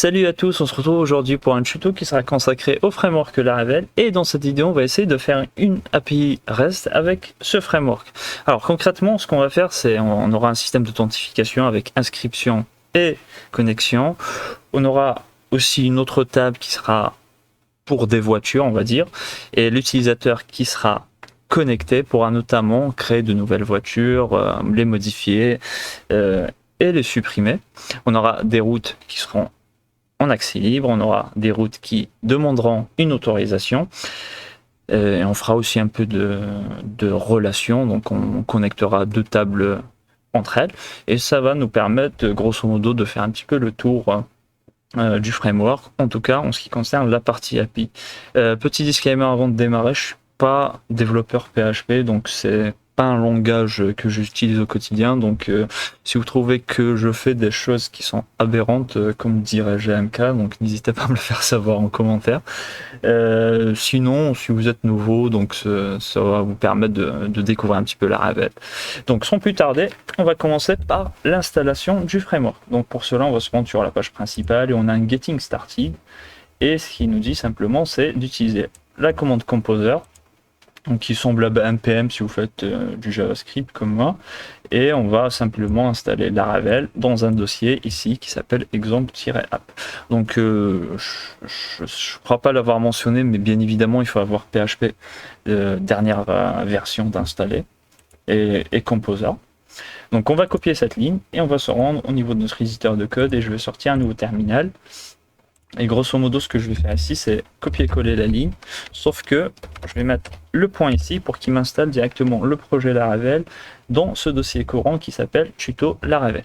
Salut à tous, on se retrouve aujourd'hui pour un tuto qui sera consacré au framework Laravel et dans cette vidéo on va essayer de faire une API REST avec ce framework. Alors concrètement ce qu'on va faire c'est on aura un système d'authentification avec inscription et connexion. On aura aussi une autre table qui sera pour des voitures on va dire et l'utilisateur qui sera connecté pourra notamment créer de nouvelles voitures, les modifier et les supprimer. On aura des routes qui seront en accès libre, on aura des routes qui demanderont une autorisation et on fera aussi un peu de relations, donc on connectera deux tables entre elles et ça va nous permettre grosso modo de faire un petit peu le tour du framework, en tout cas en ce qui concerne la partie API. Petit disclaimer avant de démarrer, je suis pas développeur PHP, donc c'est pas un langage que j'utilise au quotidien, donc si vous trouvez que je fais des choses qui sont aberrantes, comme dirait GMK, donc n'hésitez pas à me le faire savoir en commentaire. Sinon, si vous êtes nouveau, donc ça va vous permettre de découvrir un petit peu Laravel. Donc sans plus tarder, on va commencer par l'installation du framework. Donc pour cela, on va se rendre sur la page principale et on a un Getting Started. Et ce qu'il nous dit simplement, c'est d'utiliser la commande Composer, donc qui semble npm si vous faites du JavaScript comme moi, et on va simplement installer Laravel dans un dossier ici qui s'appelle exemple-app. Donc je ne crois pas l'avoir mentionné, mais bien évidemment il faut avoir PHP dernière version d'installer et Composer. Donc on va copier cette ligne et on va se rendre au niveau de notre éditeur de code et je vais sortir un nouveau terminal. Et grosso modo, ce que je vais faire ici, c'est copier-coller la ligne, sauf que je vais mettre le point ici pour qu'il m'installe directement le projet Laravel dans ce dossier courant qui s'appelle tuto Laravel.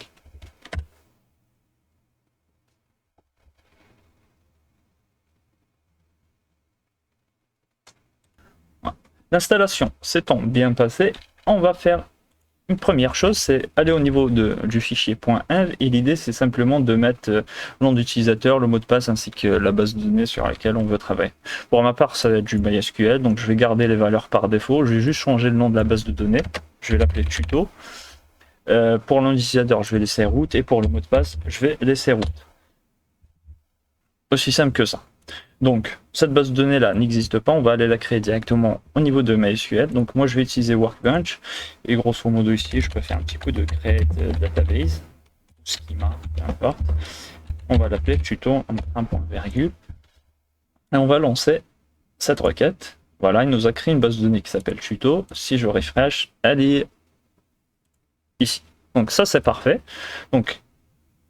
Voilà. L'installation s'étant bien passée, on va faire une première chose, c'est aller au niveau du fichier .env et l'idée c'est simplement de mettre le nom d'utilisateur, le mot de passe ainsi que la base de données sur laquelle on veut travailler. Pour ma part, ça va être du MySQL, donc je vais garder les valeurs par défaut, je vais juste changer le nom de la base de données, je vais l'appeler tuto. Pour le nom d'utilisateur, je vais laisser root et pour le mot de passe, je vais laisser root. Aussi simple que ça. Donc, cette base de données là n'existe pas, on va aller la créer directement au niveau de MySQL. Donc moi je vais utiliser Workbench et grosso modo ici je peux faire un petit coup de create database, schema, peu importe. On va l'appeler tuto, on mettra un point virgule et on va lancer cette requête. Voilà, il nous a créé une base de données qui s'appelle tuto. Si je refresh, elle est ici. Donc ça c'est parfait. Donc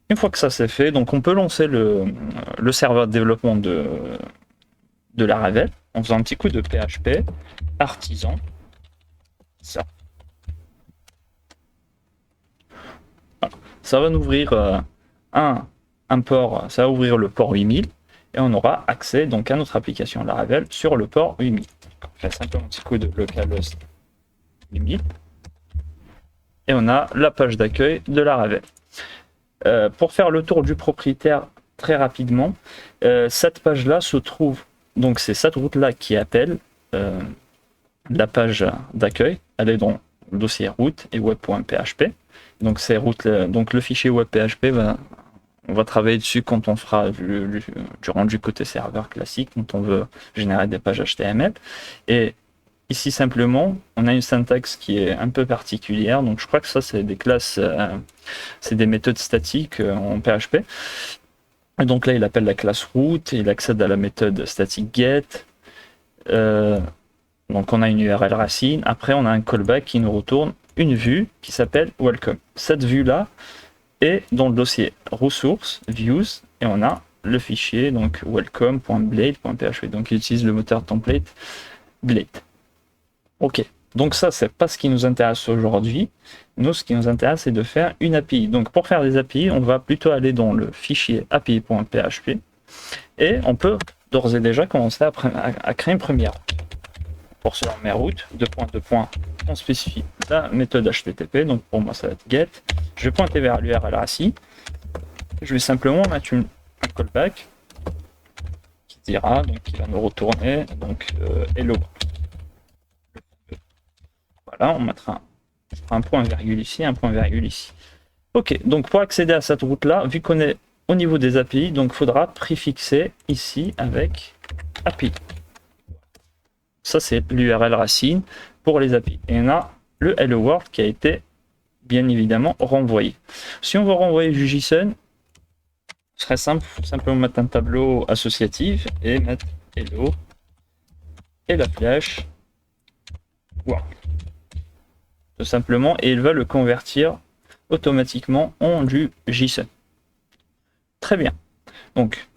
une fois que ça c'est fait, donc on peut lancer le serveur de développement de Laravel en faisant un petit coup de PHP artisan. Ça. Voilà. Ça va nous ouvrir un port, ça va ouvrir le port 8000 et on aura accès donc à notre application Laravel sur le port 8000. On fait simplement un petit coup de localhost 8000 et on a la page d'accueil de Laravel. Pour faire le tour du propriétaire très rapidement, cette page-là se trouve, donc c'est cette route-là qui appelle la page d'accueil. Elle est dans le dossier route et web.php. Donc ces routes, donc le fichier web.php, on va travailler dessus quand on fera du rendu côté serveur classique, quand on veut générer des pages HTML. Et ici simplement, on a une syntaxe qui est un peu particulière, donc je crois que ça c'est des classes, c'est des méthodes statiques en PHP. Et donc là il appelle la classe root, et il accède à la méthode static get, donc on a une URL racine, après on a un callback qui nous retourne une vue qui s'appelle welcome. Cette vue là est dans le dossier ressources, views, et on a le fichier donc welcome.blade.php, donc il utilise le moteur template Blade. Ok, donc ça c'est pas ce qui nous intéresse aujourd'hui. Nous ce qui nous intéresse c'est de faire une API. Donc pour faire des API, on va plutôt aller dans le fichier api.php et on peut d'ores et déjà commencer à créer une première. Pour cela on met route, on spécifie la méthode HTTP, donc pour moi ça va être get. Je vais pointer vers l'URL racine. Je vais simplement mettre un callback qui dira, donc qui va nous retourner donc hello. Voilà, on mettra un point virgule ici, un point virgule ici. Ok, donc pour accéder à cette route-là, vu qu'on est au niveau des API, donc il faudra préfixer ici avec API. Ça, c'est l'URL racine pour les API. Et on a le Hello World qui a été bien évidemment renvoyé. Si on veut renvoyer du JSON, ce serait simple, simplement mettre un tableau associatif et mettre Hello et la flèche World. Tout simplement, et il va le convertir automatiquement en du JSON. Très bien. Donc,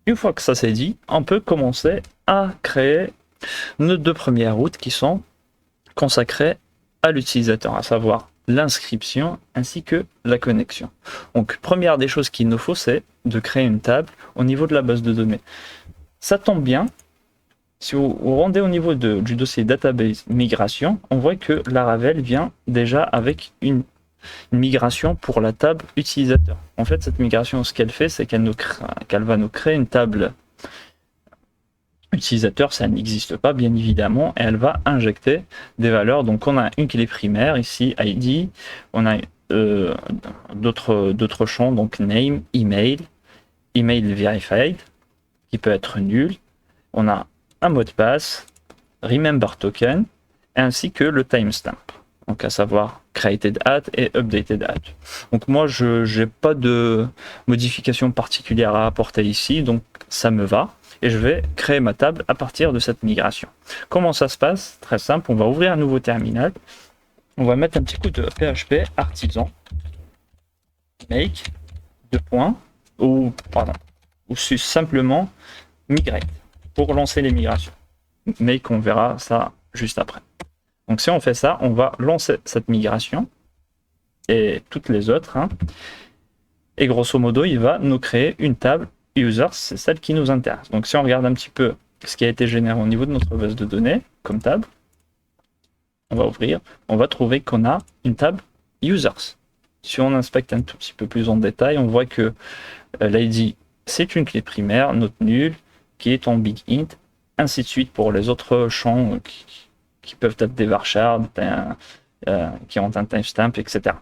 une fois que ça c'est dit, on peut commencer à créer nos deux premières routes qui sont consacrées à l'utilisateur, à savoir l'inscription ainsi que la connexion. Donc, première des choses qu'il nous faut, c'est de créer une table au niveau de la base de données. Ça tombe bien. Si vous rendez au niveau du dossier database migration, on voit que Laravel vient déjà avec une migration pour la table utilisateur. En fait, cette migration, ce qu'elle fait, c'est qu'elle va nous créer une table utilisateur, ça n'existe pas, bien évidemment, et elle va injecter des valeurs. Donc, on a une clé primaire, ici, ID, on a d'autres champs, donc name, email verified, qui peut être nul. On a un mot de passe, remember token, ainsi que le timestamp. Donc à savoir created at et updated at. Donc moi je n'ai pas de modification particulière à apporter ici, donc ça me va. Et je vais créer ma table à partir de cette migration. Comment ça se passe? Très simple, on va ouvrir un nouveau terminal. On va mettre un petit coup de PHP artisan make ou simplement migrate pour lancer les migrations. Make, on verra ça juste après. Donc si on fait ça, on va lancer cette migration et toutes les autres. Et grosso modo, il va nous créer une table users, c'est celle qui nous intéresse. Donc si on regarde un petit peu ce qui a été généré au niveau de notre base de données comme table, on va ouvrir, on va trouver qu'on a une table users. Si on inspecte un tout petit peu plus en détail, on voit que l'ID, c'est une clé primaire, note nulle, qui est en big int, ainsi de suite pour les autres champs qui peuvent être des varchards, qui ont un timestamp, etc.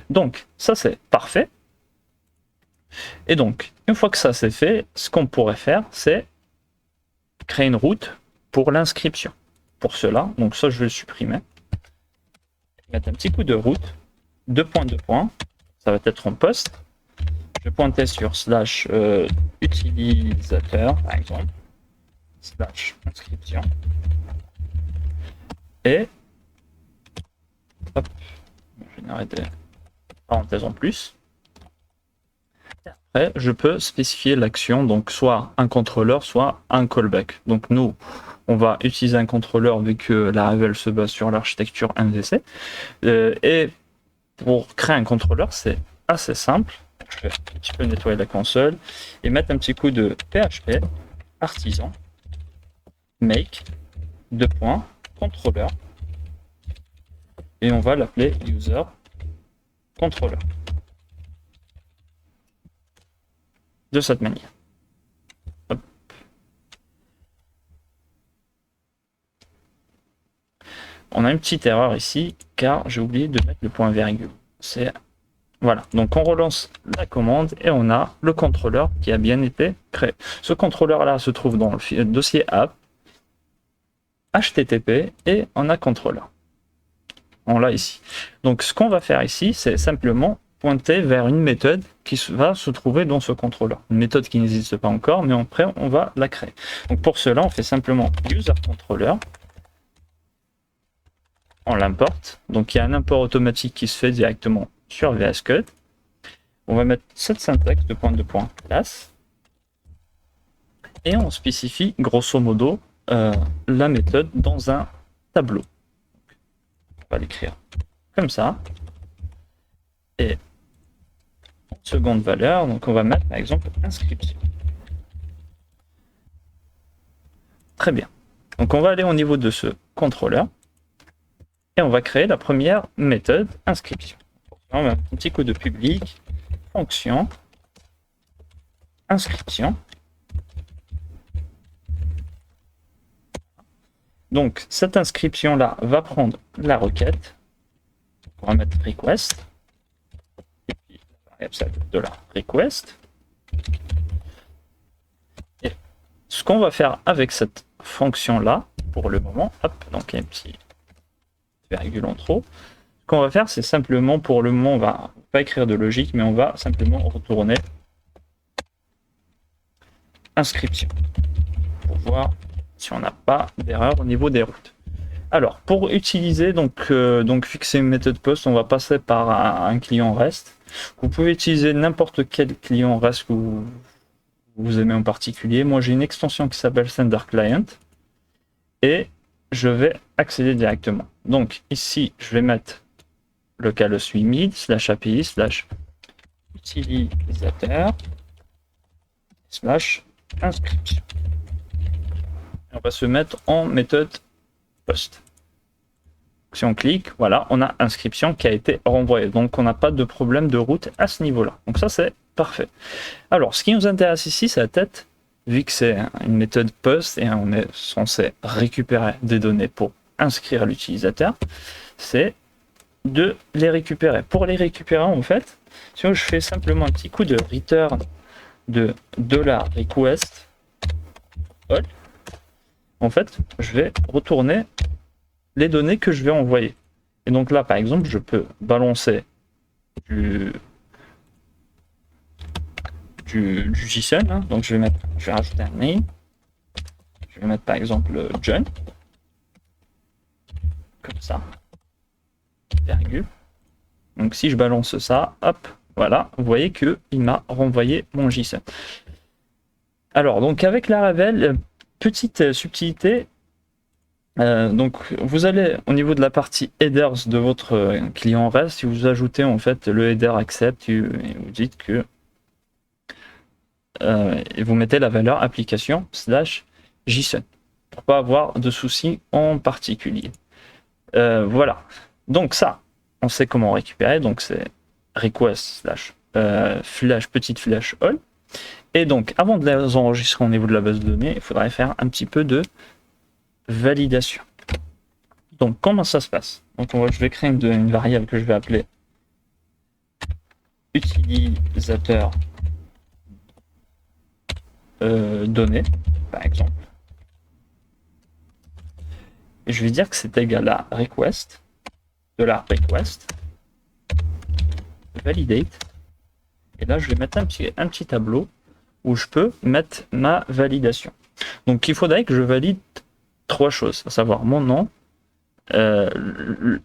Donc, ça c'est parfait. Et donc, une fois que ça c'est fait, ce qu'on pourrait faire, c'est créer une route pour l'inscription. Pour cela, donc ça je vais le supprimer. Mettre un petit coup de route, 2 points, ça va être en post. Je vais pointer sur slash utilisateur, par exemple, slash inscription. Et hop, je vais arrêter parenthèse en plus. Et après, je peux spécifier l'action, donc soit un contrôleur, soit un callback. Donc nous, on va utiliser un contrôleur vu que Laravel se base sur l'architecture MVC. Et pour créer un contrôleur, c'est assez simple. Je vais un petit peu nettoyer la console et mettre un petit coup de PHP artisan make contrôleur et on va l'appeler user controller de cette manière. Hop. On a une petite erreur ici car j'ai oublié de mettre le point virgule. C'est voilà, donc on relance la commande et on a le contrôleur qui a bien été créé. Ce contrôleur-là se trouve dans le dossier app, HTTP et on a contrôleur. On l'a ici. Donc ce qu'on va faire ici, c'est simplement pointer vers une méthode qui va se trouver dans ce contrôleur. Une méthode qui n'existe pas encore, mais après on va la créer. Donc pour cela, on fait simplement user controller. On l'importe. Donc il y a un import automatique qui se fait directement sur VS Code. On va mettre cette syntaxe de point classe et on spécifie grosso modo la méthode dans un tableau. On va l'écrire comme ça et en seconde valeur, donc on va mettre par exemple inscription. Très bien. Donc on va aller au niveau de ce contrôleur et on va créer la première méthode inscription. On va mettre un petit coup de public, fonction, inscription. Donc cette inscription là va prendre la requête. On va mettre request et puis la variable de la request. qu'on va faire avec cette fonction-là, pour le moment, hop, donc il y a un petit virgule en trop. Ce qu'on va faire, c'est simplement, pour le moment, on va pas écrire de logique, mais on va simplement retourner inscription pour voir si on n'a pas d'erreur au niveau des routes. Alors, pour utiliser, donc fixer une méthode post, on va passer par un client REST. Vous pouvez utiliser n'importe quel client REST que vous aimez en particulier. Moi, j'ai une extension qui s'appelle Sender Client et je vais accéder directement. Donc, ici, je vais mettre localhost 8000 /API /utilisateur /inscription. On va se mettre en méthode post. Si on clique, voilà, on a inscription qui a été renvoyée. Donc, on n'a pas de problème de route à ce niveau-là. Donc, ça, c'est parfait. Alors, ce qui nous intéresse ici, c'est la tête. Vu que c'est une méthode post et on est censé récupérer des données pour inscrire l'utilisateur, c'est de les récupérer. Pour les récupérer, en fait, si je fais simplement un petit coup de return de $request all, en fait, je vais retourner les données que je vais envoyer. Et donc là, par exemple, je peux balancer du JSON. Hein. Donc je vais rajouter un name. Je vais mettre par exemple John. Comme ça. Virgule. Donc si je balance ça, hop, voilà, vous voyez que il m'a renvoyé mon JSON. Alors, donc avec Laravel, petite subtilité. Donc vous allez au niveau de la partie headers de votre client REST, si vous ajoutez en fait le header accept et vous dites que et vous mettez la valeur application /JSON pour pas avoir de soucis en particulier. Voilà. Donc ça, on sait comment récupérer. Donc c'est request /flash petite flash all. Et donc avant de les enregistrer au niveau de la base de données, il faudrait faire un petit peu de validation. Donc comment ça se passe? Donc je vais créer une variable que je vais appeler utilisateur données, par exemple. Et je vais dire que c'est égal à request, $request, validate. Et là, je vais mettre un petit tableau où je peux mettre ma validation. Donc, il faudrait que je valide 3 choses, à savoir mon nom, le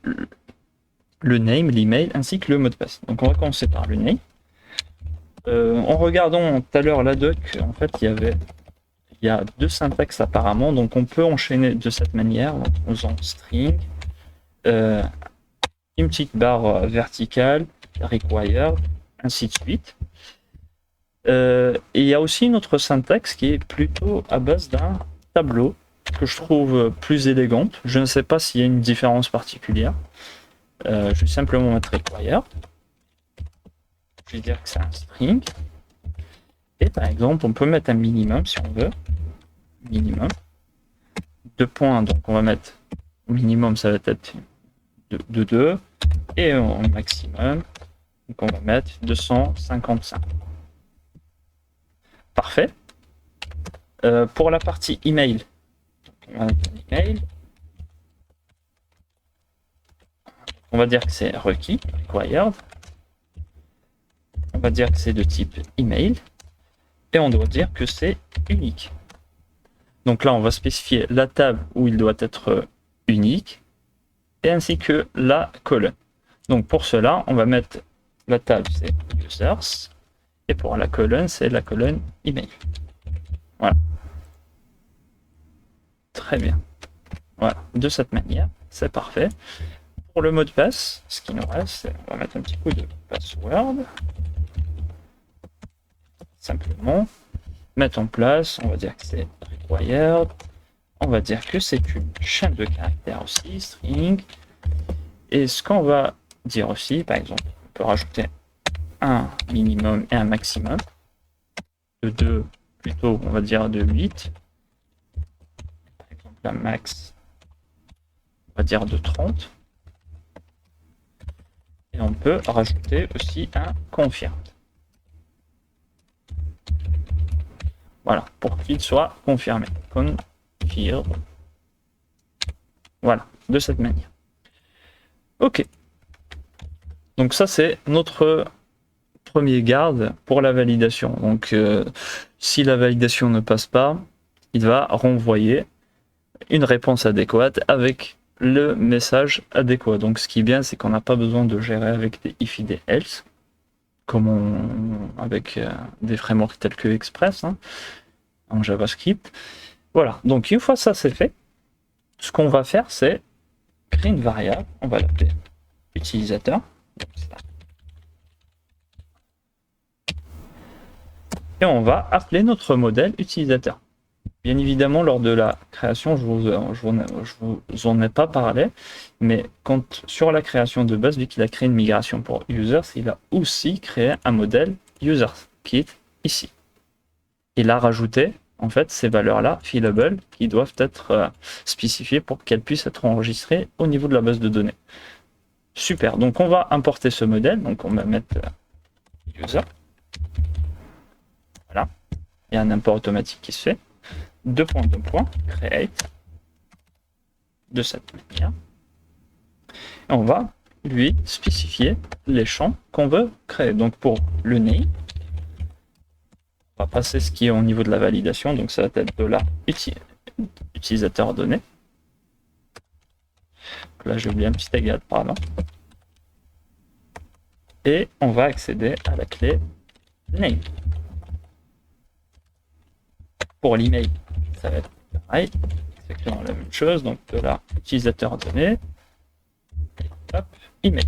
name, l'email, ainsi que le mot de passe. Donc, on va commencer par le name. En regardant tout à l'heure la doc, en fait, il y a 2 syntaxes apparemment, donc on peut enchaîner de cette manière, en faisant string, une petite barre verticale, required, ainsi de suite. Et il y a aussi une autre syntaxe qui est plutôt à base d'un tableau, que je trouve plus élégante. Je ne sais pas s'il y a une différence particulière. Je vais simplement mettre required. Je vais dire que c'est un string. Et par exemple, on peut mettre un minimum si on veut. Minimum. 2 points, donc on va mettre minimum, ça va être de 2. Et en maximum, donc on va mettre 255. Parfait. Pour la partie email, on va mettre un email. On va dire que c'est requis, required. On va dire que c'est de type email. Et on doit dire que c'est unique. Donc là, on va spécifier la table où il doit être unique, et ainsi que la colonne. Donc pour cela, on va mettre la table, c'est users, et pour la colonne, c'est la colonne email. Voilà. Très bien. Voilà, de cette manière, c'est parfait. Pour le mot de passe, ce qui nous reste, c'est on va mettre un petit coup de password. Simplement, mettre en place, on va dire que c'est required, on va dire que c'est une chaîne de caractères aussi, string, et ce qu'on va dire aussi, par exemple, on peut rajouter un minimum et un maximum, de 2, plutôt, on va dire de 8, par exemple, la max, on va dire de 30, et on peut rajouter aussi un confirmed. Voilà, pour qu'il soit confirmé. Confirme. Voilà, de cette manière. Ok. Donc ça, c'est notre premier garde pour la validation. Donc si la validation ne passe pas, il va renvoyer une réponse adéquate avec le message adéquat. Donc ce qui est bien, c'est qu'on n'a pas besoin de gérer avec des if et des else, comme avec des frameworks tels que Express en JavaScript. Voilà, donc une fois ça c'est fait, ce qu'on va faire, c'est créer une variable, on va l'appeler utilisateur. Et on va appeler notre modèle utilisateur. Bien évidemment, lors de la création, je vous en ai pas parlé, mais sur la création de base, vu qu'il a créé une migration pour users, il a aussi créé un modèle users qui est ici. Il a rajouté en fait ces valeurs-là, fillable, qui doivent être spécifiées pour qu'elles puissent être enregistrées au niveau de la base de données. Super, donc on va importer ce modèle, donc on va mettre user. Voilà, il y a un import automatique qui se fait. Create de cette manière. Et on va lui spécifier les champs qu'on veut créer. Donc pour le name, on va passer ce qui est au niveau de la validation, donc ça va être de la utilisateur donné. Là j'ai oublié un petit égal, pardon. Et on va accéder à la clé name. Pour l'email, ça va être pareil, exactement la même chose, donc de la utilisateur donné, hop, email.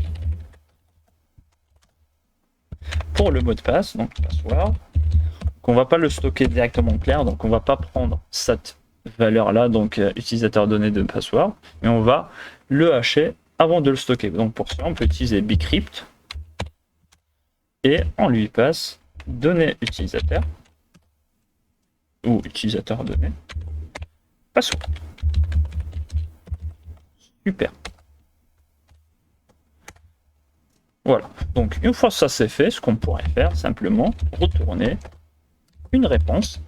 Pour le mot de passe, donc password, qu'on va pas le stocker directement clair, donc on va pas prendre cette valeur-là, donc utilisateur donné de password, mais on va le hacher avant de le stocker. Donc pour ça, on peut utiliser bcrypt et on lui passe données utilisateur ou utilisateur donné password. Super. Voilà. Donc une fois ça c'est fait, ce qu'on pourrait faire, simplement retourner une réponse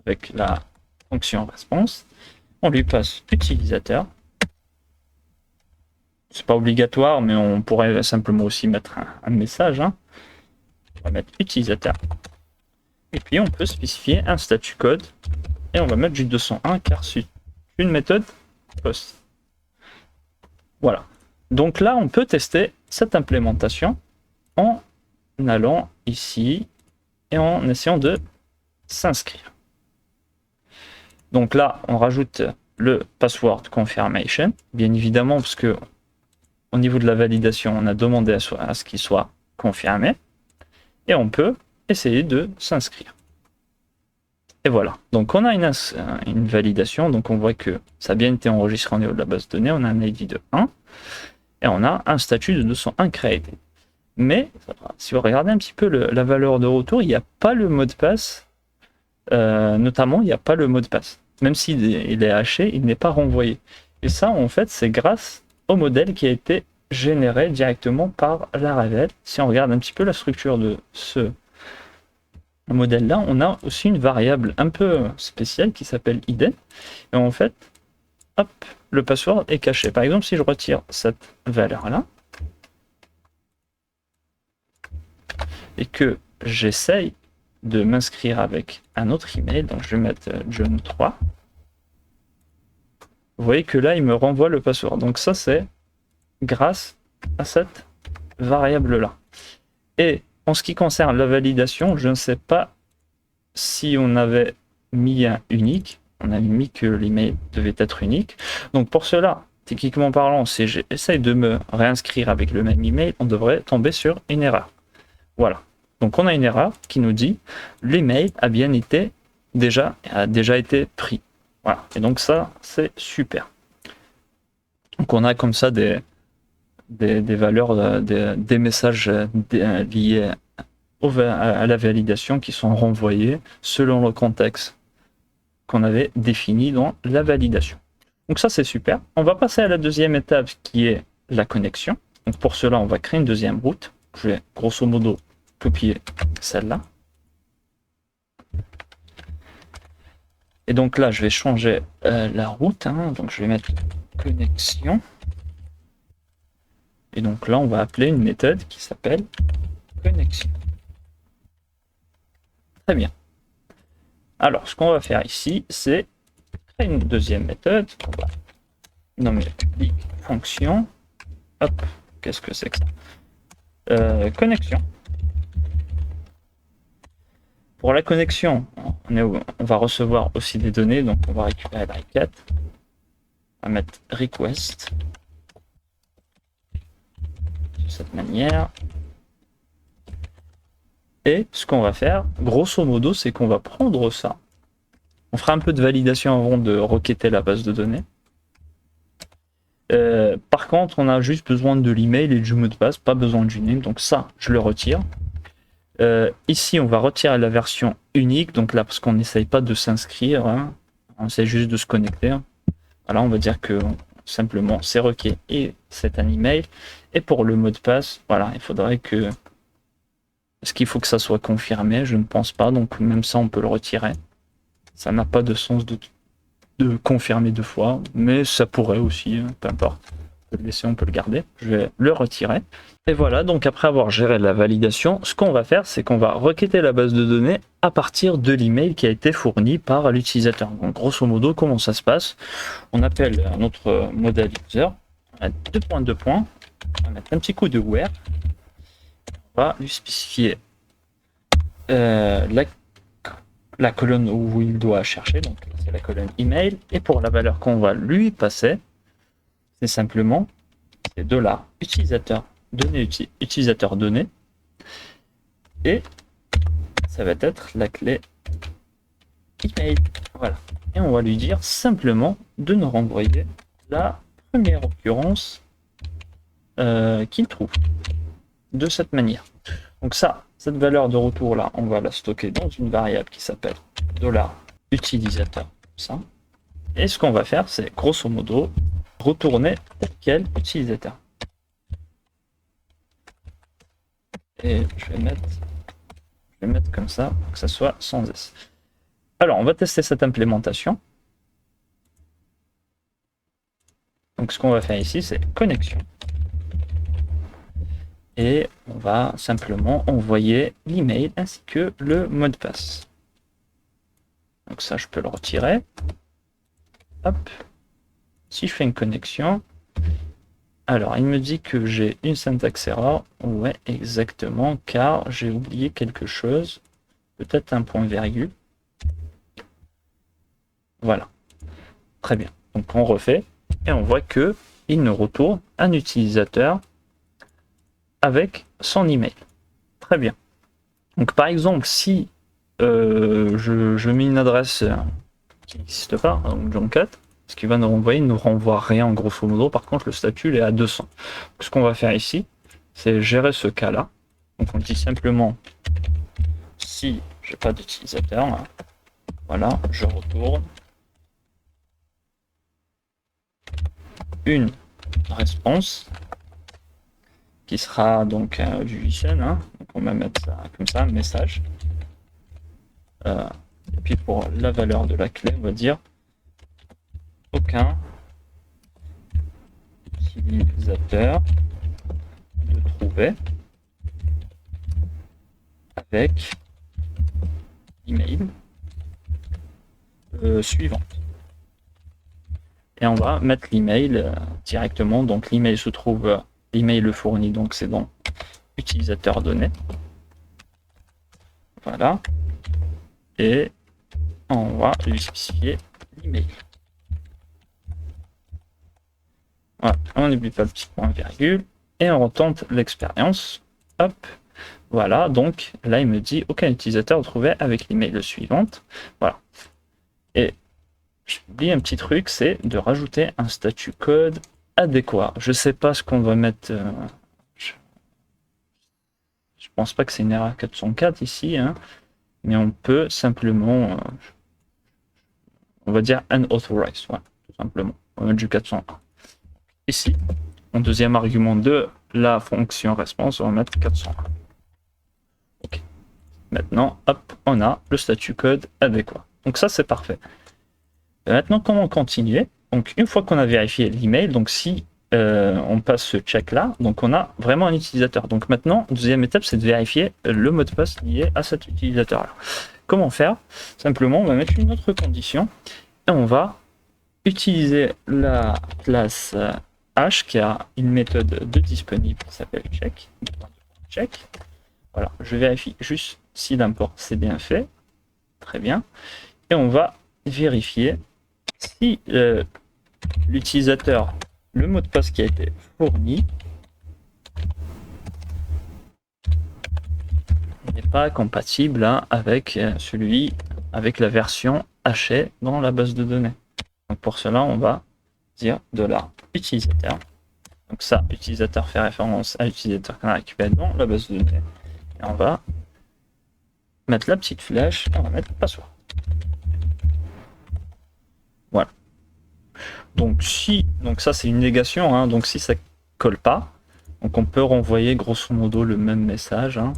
avec la fonction response. On lui passe utilisateur. C'est pas obligatoire, mais on pourrait simplement aussi mettre un message. On va mettre utilisateur. Et puis on peut spécifier un statut code. Et on va mettre du 201 car c'est une méthode post. Voilà. Donc là, on peut tester cette implémentation en allant ici et en essayant de s'inscrire. Donc là, on rajoute le password confirmation, bien évidemment, parce que au niveau de la validation, on a demandé à ce qu'il soit confirmé, et on peut essayer de s'inscrire. Et voilà, donc on a une validation, donc on voit que ça a bien été enregistré au niveau de la base de données, on a un ID de 1, et on a un statut de 201 created. Mais si vous regardez un petit peu la valeur de retour, il n'y a pas le mot de passe, notamment il n'y a pas le mot de passe. Même s'il est haché, il n'est pas renvoyé. Et ça, en fait, c'est grâce au modèle qui a été généré directement par Laravel. Si on regarde un petit peu la structure de ce modèle-là, on a aussi une variable un peu spéciale qui s'appelle id. Et en fait, hop, le password est caché. Par exemple, si je retire cette valeur-là et que j'essaye de m'inscrire avec un autre email, donc je vais mettre John 3. Vous voyez que là, il me renvoie le password. Donc ça, c'est grâce à cette variable-là. Et en ce qui concerne la validation, je ne sais pas si on avait mis un unique. On a mis que l'email devait être unique. Donc pour cela, techniquement parlant, si j'essaye de me réinscrire avec le même email, on devrait tomber sur une erreur. Voilà. Donc on a une erreur qui nous dit l'email a déjà été pris. Voilà. Et donc ça, c'est super. Donc on a comme ça des valeurs, des messages liés à la validation qui sont renvoyés selon le contexte qu'on avait défini dans la validation. Donc ça, c'est super. On va passer à la deuxième étape qui est la connexion. Donc pour cela, on va créer une deuxième route. Je vais grosso modo copier celle-là. Et donc là, je vais changer la route, hein, donc je vais mettre connexion. Et donc là, on va appeler une méthode qui s'appelle connexion. Très bien. Alors, ce qu'on va faire ici, c'est créer une deuxième méthode. On va nommer public fonction. Hop, qu'est-ce que c'est que ça? Connexion. Pour la connexion, on va recevoir aussi des données, donc on va récupérer la requête. On va mettre request de cette manière. Et ce qu'on va faire, grosso modo, c'est qu'on va prendre ça. On fera un peu de validation avant de requêter la base de données. Par contre, on a juste besoin de l'email et du mot de passe, pas besoin du name, donc ça, je le retire. Ici, on va retirer la version unique, donc là, parce qu'on n'essaye pas de s'inscrire, hein, on essaie juste de se connecter. Hein. Voilà, on va dire que simplement c'est requis et c'est un email. Et pour le mot de passe, voilà, il faudrait que. Est-ce qu'il faut que ça soit confirmé? Je ne pense pas, donc même ça, on peut le retirer. Ça n'a pas de sens de confirmer deux fois, mais ça pourrait aussi, hein, peu importe. On peut le laisser, on peut le garder. Je vais le retirer. Et voilà, donc après avoir géré la validation, ce qu'on va faire, c'est qu'on va requêter la base de données à partir de l'email qui a été fourni par l'utilisateur. Donc grosso modo, comment ça se passe? On appelle notre modèle user, on va mettre 2 points, on va mettre un petit coup de where, on va lui spécifier la colonne où il doit chercher, donc c'est la colonne email, et pour la valeur qu'on va lui passer, c'est simplement $utilisateur données utilisateur données, et ça va être la clé email. Voilà. Et on va lui dire simplement de nous renvoyer la première occurrence qu'il trouve de cette manière. Donc ça, cette valeur de retour là, on va la stocker dans une variable qui s'appelle $utilisateur. Ça. Et ce qu'on va faire, c'est grosso modo retourner tel quel utilisateur. Et je vais mettre comme ça pour que ça soit sans S. Alors, on va tester cette implémentation. Donc, ce qu'on va faire ici, c'est connexion. Et on va simplement envoyer l'email ainsi que le mot de passe. Donc ça, je peux le retirer. Hop. Si je fais une connexion, alors il me dit que j'ai une syntaxe error. Ouais, exactement, car j'ai oublié quelque chose. Peut-être un point virgule. Voilà. Très bien. Donc on refait et on voit que il nous retourne un utilisateur avec son email. Très bien. Donc par exemple, si je mets une adresse qui n'existe pas, donc John4, ce qui va nous renvoyer, il ne nous renvoie rien grosso modo. Par contre, le statut il est à 200. Donc, ce qu'on va faire ici, c'est gérer ce cas-là. Donc on dit simplement si j'ai pas d'utilisateur, hein, voilà, je retourne une réponse qui sera donc du JSON, hein. Donc on va mettre ça comme ça, message. Et puis pour la valeur de la clé, on va dire aucun utilisateur de trouver avec email suivante. Et on va mettre l'email directement. Donc l'email se trouve, l'email le fournit, donc c'est dans utilisateur donné. Voilà. Et on va lui spécifier l'email. Voilà, on n'oublie pas le petit point virgule et on retente l'expérience. Hop, voilà, donc là il me dit aucun utilisateur trouvé avec l'email suivante. Voilà. Et j'oublie un petit truc, c'est de rajouter un statut code adéquat. Je sais pas ce qu'on va mettre. Je pense pas que c'est une erreur 404 ici, hein, mais on peut simplement, on va dire unauthorized, ouais, tout simplement. On va mettre du 401. Ici, en deuxième argument de la fonction response, on va mettre 401. Ok. Maintenant, hop, on a le statut code adéquat. Donc ça, c'est parfait. Maintenant, comment continuer? Donc, une fois qu'on a vérifié l'email, donc si on passe ce check là, donc on a vraiment un utilisateur. Donc maintenant, deuxième étape, c'est de vérifier le mot de passe lié à cet utilisateur là. Comment faire? Simplement, on va mettre une autre condition et on va utiliser la classe h qui a une méthode de disponible qui s'appelle check. Check. Voilà, je vérifie juste si l'import c'est bien fait. Très bien. Et on va vérifier si l'utilisateur, le mot de passe qui a été fourni n'est pas compatible avec celui, avec la version hachée dans la base de données. Donc pour cela, on va dire $utilisateur. Donc ça, utilisateur fait référence à l'utilisateur qu'on a récupéré dans la base de données. Et on va mettre la petite flèche et on va mettre password. Voilà. Donc ça c'est une négation, hein, donc si ça colle pas, donc on peut renvoyer grosso modo le même message. Hein.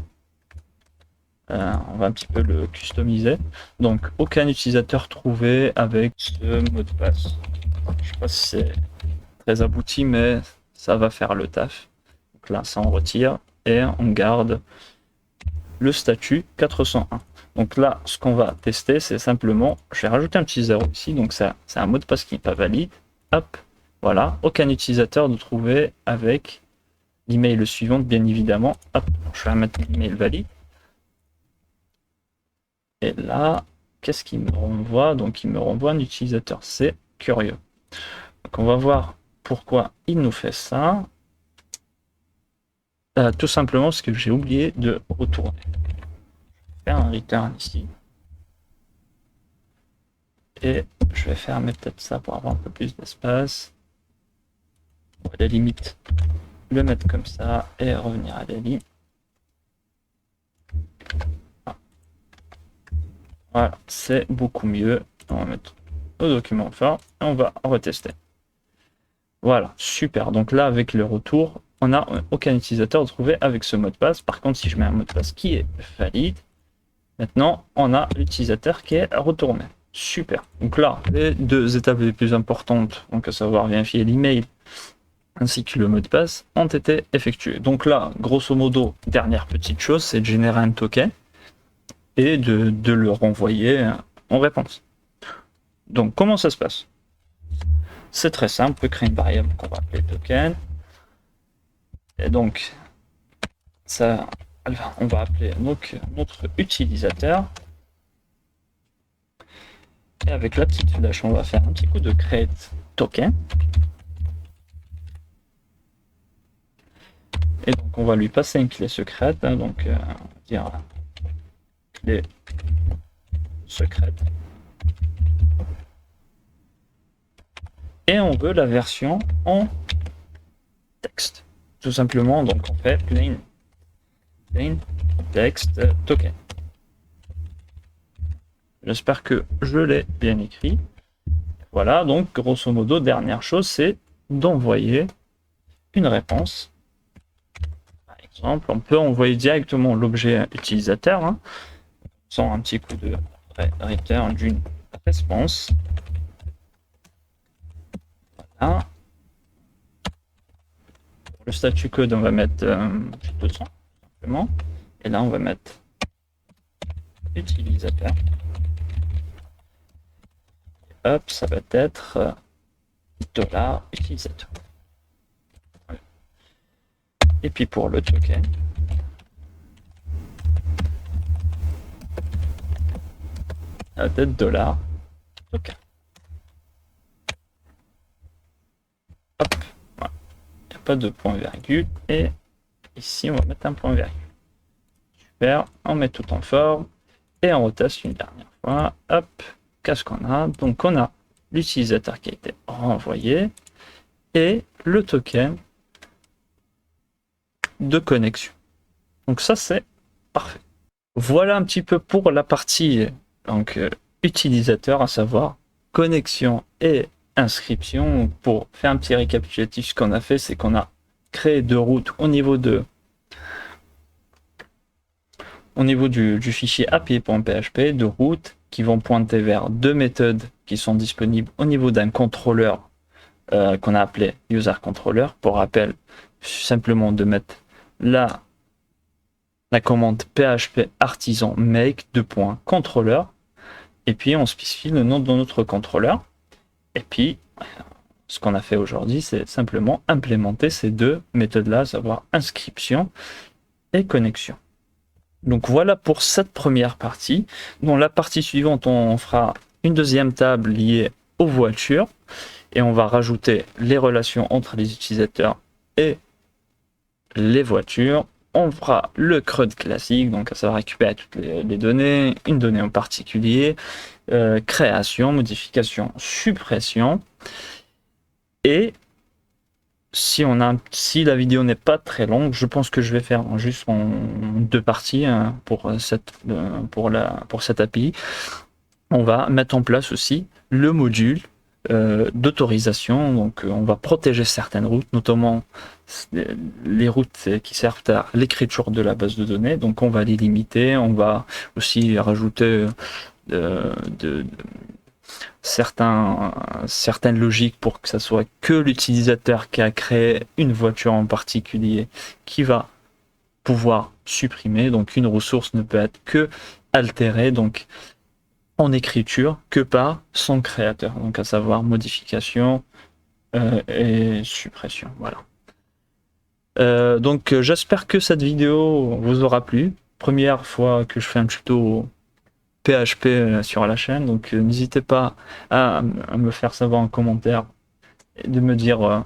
On va un petit peu le customiser. Donc aucun utilisateur trouvé avec ce mot de passe. Je sais pas si c'est très abouti, mais ça va faire le taf. Donc là, ça on retire et on garde le statut 401. Donc là, ce qu'on va tester, c'est simplement, je vais rajouter un petit 0 ici, donc ça, c'est un mot de passe qui n'est pas valide. Hop, voilà, aucun utilisateur de trouver avec l'email suivant, bien évidemment. Hop, je vais mettre l'email valide. Et là, qu'est-ce qu'il me renvoie? Donc il me renvoie un utilisateur, c'est curieux. Donc on va voir pourquoi il nous fait ça. Tout simplement parce que j'ai oublié de retourner. Je vais faire un return ici. Et je vais fermer peut-être ça pour avoir un peu plus d'espace. On va à la limite le mettre comme ça et revenir à la ligne. Voilà, c'est beaucoup mieux. On va mettre au document fort et on va retester. Voilà, super. Donc là, avec le retour, on n'a aucun utilisateur trouvé avec ce mot de passe. Par contre, si je mets un mot de passe qui est valide, maintenant, on a l'utilisateur qui est retourné. Super. Donc là, les deux étapes les plus importantes, donc à savoir vérifier l'email ainsi que le mot de passe, ont été effectuées. Donc là, grosso modo, dernière petite chose, c'est de générer un token et de le renvoyer en réponse. Donc, comment ça se passe? C'est très simple, on peut créer une variable qu'on va appeler token. Et donc, ça, on va appeler donc notre utilisateur. Et avec la petite flèche, on va faire un petit coup de create token. Et donc, on va lui passer une clé secrète. Hein, donc, on va dire clé secrète. Et on veut la version en texte. Tout simplement, donc on fait plain text token. J'espère que je l'ai bien écrit. Voilà, donc grosso modo, dernière chose, c'est d'envoyer une réponse. Par exemple, on peut envoyer directement l'objet utilisateur, hein, sans un petit coup de return d'une réponse. Voilà. Pour le statut code, on va mettre 200 simplement. Et là, on va mettre utilisateur. Hop, ça va être $utilisateur. Voilà. Et puis pour le token, ça va être $token. Hop, voilà. Il n'y a pas de point virgule. Et ici, on va mettre un point virgule. Super, on met tout en forme. Et on reteste une dernière fois. Hop. Qu'est-ce qu'on a? Donc on a l'utilisateur qui a été renvoyé et le token de connexion. Donc ça c'est parfait. Voilà un petit peu pour la partie donc utilisateur, à savoir connexion et inscription. Pour faire un petit récapitulatif, ce qu'on a fait, c'est qu'on a créé deux routes au niveau du fichier API.php, de route qui vont pointer vers deux méthodes qui sont disponibles au niveau d'un contrôleur qu'on a appelé user controller. Pour rappel, simplement de mettre la commande php artisan make controller, et puis on spécifie le nom de notre contrôleur. Et puis ce qu'on a fait aujourd'hui, c'est simplement implémenter ces deux méthodes-là, à savoir inscription et connexion. Donc voilà pour cette première partie. Dans la partie suivante, on fera une deuxième table liée aux voitures et on va rajouter les relations entre les utilisateurs et les voitures. On fera le CRUD classique, donc ça va récupérer toutes les données, une donnée en particulier, création, modification, suppression. Et si la vidéo n'est pas très longue, je pense que je vais faire juste en deux parties pour cette API. On va mettre en place aussi le module d'autorisation. Donc on va protéger certaines routes, notamment les routes qui servent à l'écriture de la base de données. Donc on va les limiter. On va aussi rajouter certaines logiques pour que ça soit que l'utilisateur qui a créé une voiture en particulier qui va pouvoir supprimer. Donc une ressource ne peut être que altérée donc en écriture que par son créateur, donc à savoir modification et suppression. Voilà. Donc j'espère que cette vidéo vous aura plu. Première fois que je fais un tuto PHP sur la chaîne, donc n'hésitez pas à me faire savoir en commentaire et de me dire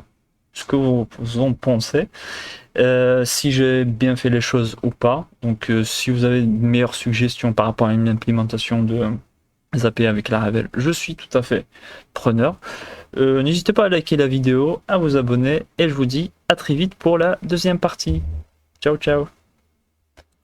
ce que vous en pensez, si j'ai bien fait les choses ou pas. Donc si vous avez une meilleure suggestion par rapport à une implémentation de API avec Laravel, je suis tout à fait preneur. N'hésitez pas à liker la vidéo, à vous abonner et je vous dis à très vite pour la deuxième partie. Ciao ciao.